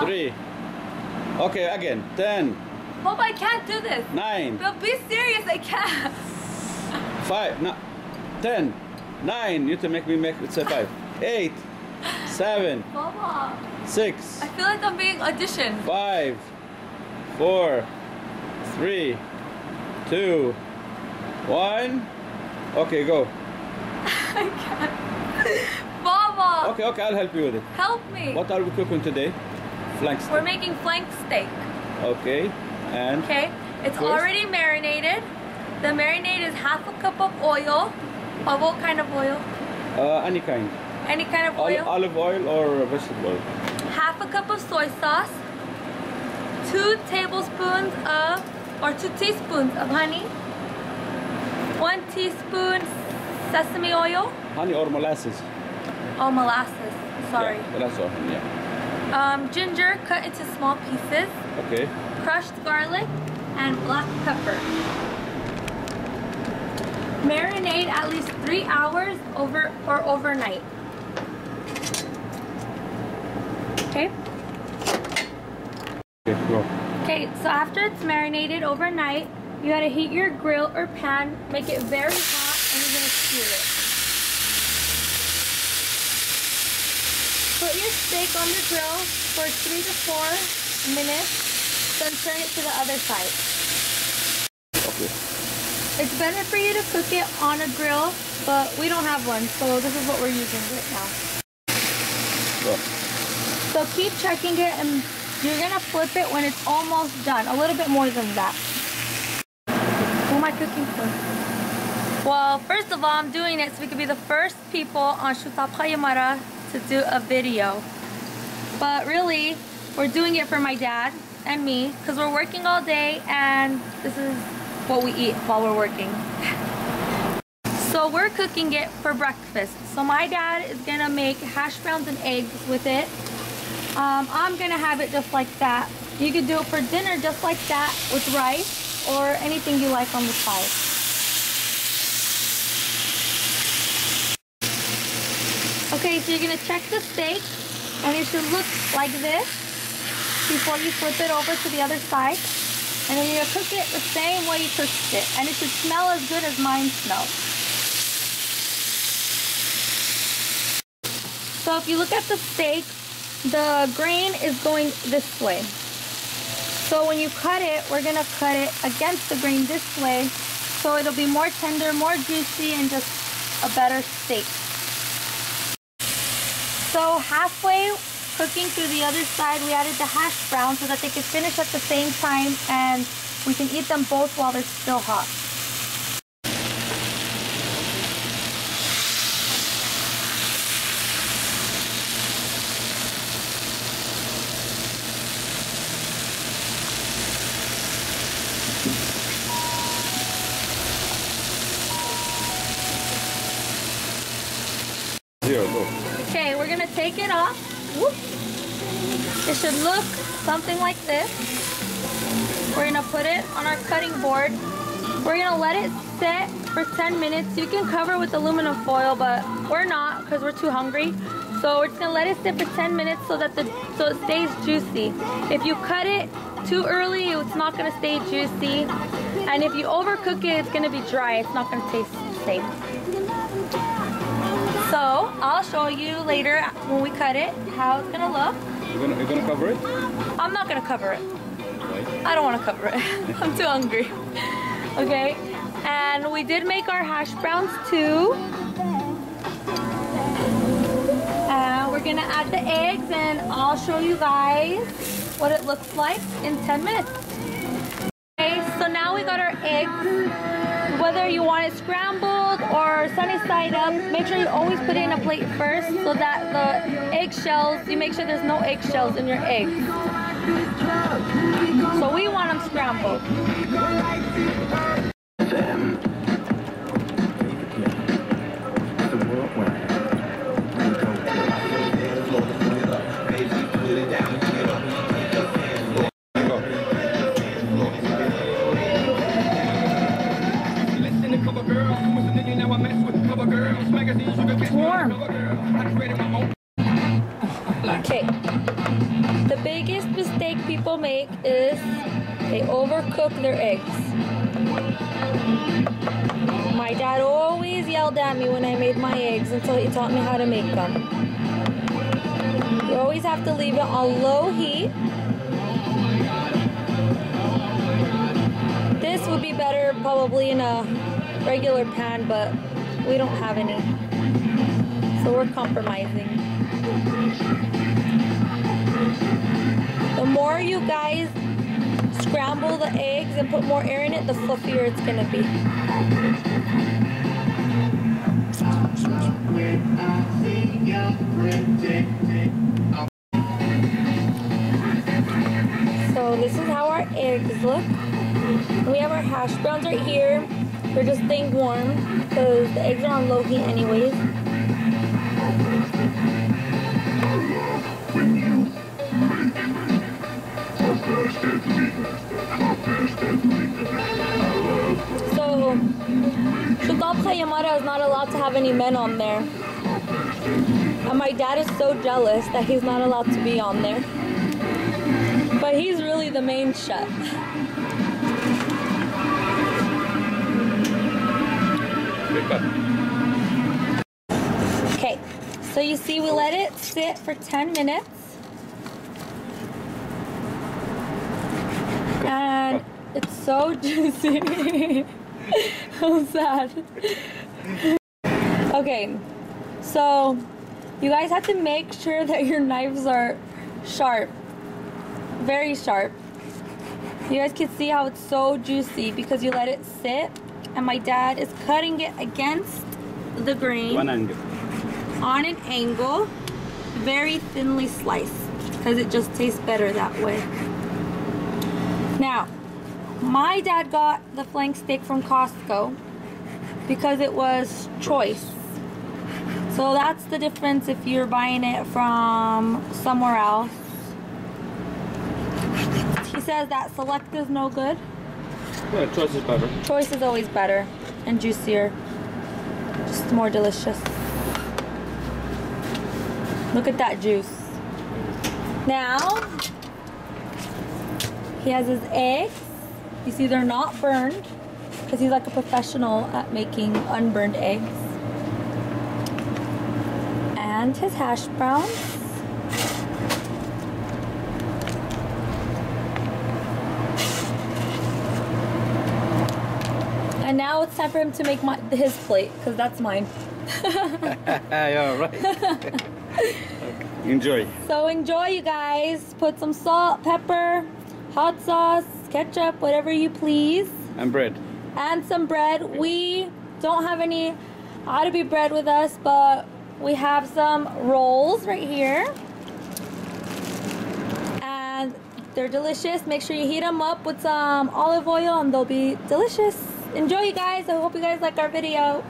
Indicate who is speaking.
Speaker 1: 3. Okay, again. 10.
Speaker 2: Hope I can't do this.
Speaker 1: 9.
Speaker 2: But be serious, I can't.
Speaker 1: 5. No. 10. 9. You to make me make it say 5. 8. 7.
Speaker 2: Mama.
Speaker 1: 6.
Speaker 2: I feel like I'm being auditioned.
Speaker 1: 5. 4. 3. 2. 1. Okay, go.
Speaker 2: I can't. Mama.
Speaker 1: Okay, I'll help you with it.
Speaker 2: Help me.
Speaker 1: What are we cooking today? Flank steak.
Speaker 2: We're making flank steak.
Speaker 1: Okay, and?
Speaker 2: Okay, it's
Speaker 1: first?
Speaker 2: already marinated. The marinade is half a cup of oil. Of what kind of oil?
Speaker 1: Any kind.
Speaker 2: Any kind of oil?
Speaker 1: Olive oil or vegetable oil?
Speaker 2: Half a cup of soy sauce. 2 tablespoons of, or 2 teaspoons of honey. 1 teaspoon sesame oil.
Speaker 1: Honey or molasses?
Speaker 2: Oh, molasses. Sorry.
Speaker 1: Yeah, that's all. Yeah.
Speaker 2: Ginger cut into small pieces.
Speaker 1: Okay.
Speaker 2: Crushed garlic and black pepper. Marinate at least 3 hours overnight. Okay.
Speaker 1: Okay, go.
Speaker 2: Okay, so after it's marinated overnight, you gotta heat your grill or pan, make it very hot, and you're gonna sear it. Put your steak on the grill for 3 to 4 minutes, then turn it to the other side.
Speaker 1: Okay.
Speaker 2: It's better for you to cook it on a grill, but we don't have one, so this is what we're using right now.
Speaker 1: Go.
Speaker 2: So keep checking it, and you're gonna flip it when it's almost done, a little bit more than that. Who am I cooking for? Well, first of all, I'm doing it so we could be the first people on Shuta Payamara to do a video. But really, we're doing it for my dad and me because we're working all day and this is what we eat while we're working. So we're cooking it for breakfast. So my dad is gonna make hash browns and eggs with it. I'm gonna have it just like that. You could do it for dinner just like that with rice or anything you like on the side. Okay, so you're gonna check the steak and it should look like this before you flip it over to the other side. And then you're gonna cook it the same way you cooked it. And it should smell as good as mine smells. So if you look at the steak, the grain is going this way. So when you cut it, we're gonna cut it against the grain this way so it'll be more tender, more juicy, and just a better steak. So halfway cooking through the other side, we added the hash browns so that they can finish at the same time and we can eat them both while they're still hot. Okay, we're gonna take it off. Whoop. It should look something like this. We're gonna put it on our cutting board. We're gonna let it sit for 10 minutes. You can cover with aluminum foil, but we're not because we're too hungry. So we're just gonna let it sit for 10 minutes so that it stays juicy. If you cut it too early, it's not gonna stay juicy. And if you overcook it, it's gonna be dry. It's not gonna taste the same. So I'll show you later when we cut it how it's gonna look.
Speaker 1: You're gonna cover it?
Speaker 2: I'm not gonna cover it.
Speaker 1: Right.
Speaker 2: I don't want to cover it. I'm too hungry. Okay, and we did make our hash browns too. We're gonna add the eggs, and I'll show you guys what it looks like in 10 minutes. Okay, so now we got our eggs. Whether you want it scrambled or sunny side up, make sure you always put it in a plate first so that the eggshells, you make sure there's no eggshells in your eggs. So we want them scrambled. Warm. Okay. The biggest people make is they overcook their eggs. My dad always yelled at me when I made my eggs until he taught me how to make them. You always have to leave it on low heat. This would be better probably in a regular pan, but we don't have any. So we're compromising. The more you guys scramble the eggs and put more air in it, the fluffier it's gonna be. So this is how our eggs look. We have our hash browns right here. They're just staying warm because the eggs are on low heat anyways. So, Shukab Khayamara is not allowed to have any men on there. And my dad is so jealous that he's not allowed to be on there. But he's really the main chef. Okay, so you see we let it sit for 10 minutes. And it's so juicy. I'm sad. Okay, so you guys have to make sure that your knives are sharp. Very sharp. You guys can see how it's so juicy because you let it sit. And my dad is cutting it against the grain.
Speaker 1: One angle.
Speaker 2: On an angle. Very thinly sliced. Because it just tastes better that way. Now, my dad got the flank steak from Costco because it was choice. So that's the difference if you're buying it from somewhere else. He says that select is no good.
Speaker 1: Yeah, choice is better.
Speaker 2: Choice is always better and juicier. Just more delicious. Look at that juice. Now, he has his eggs. You see they're not burned because he's like a professional at making unburned eggs. And his hash browns. And now it's time for him to make his plate, because that's mine.
Speaker 1: Yeah, right. Okay. Enjoy.
Speaker 2: So enjoy, you guys. Put some salt, pepper, hot sauce, ketchup, whatever you please.
Speaker 1: And bread.
Speaker 2: And some bread. We don't have any Arabi bread with us, but we have some rolls right here. And they're delicious. Make sure you heat them up with some olive oil and they'll be delicious. Enjoy, you guys. I hope you guys like our video.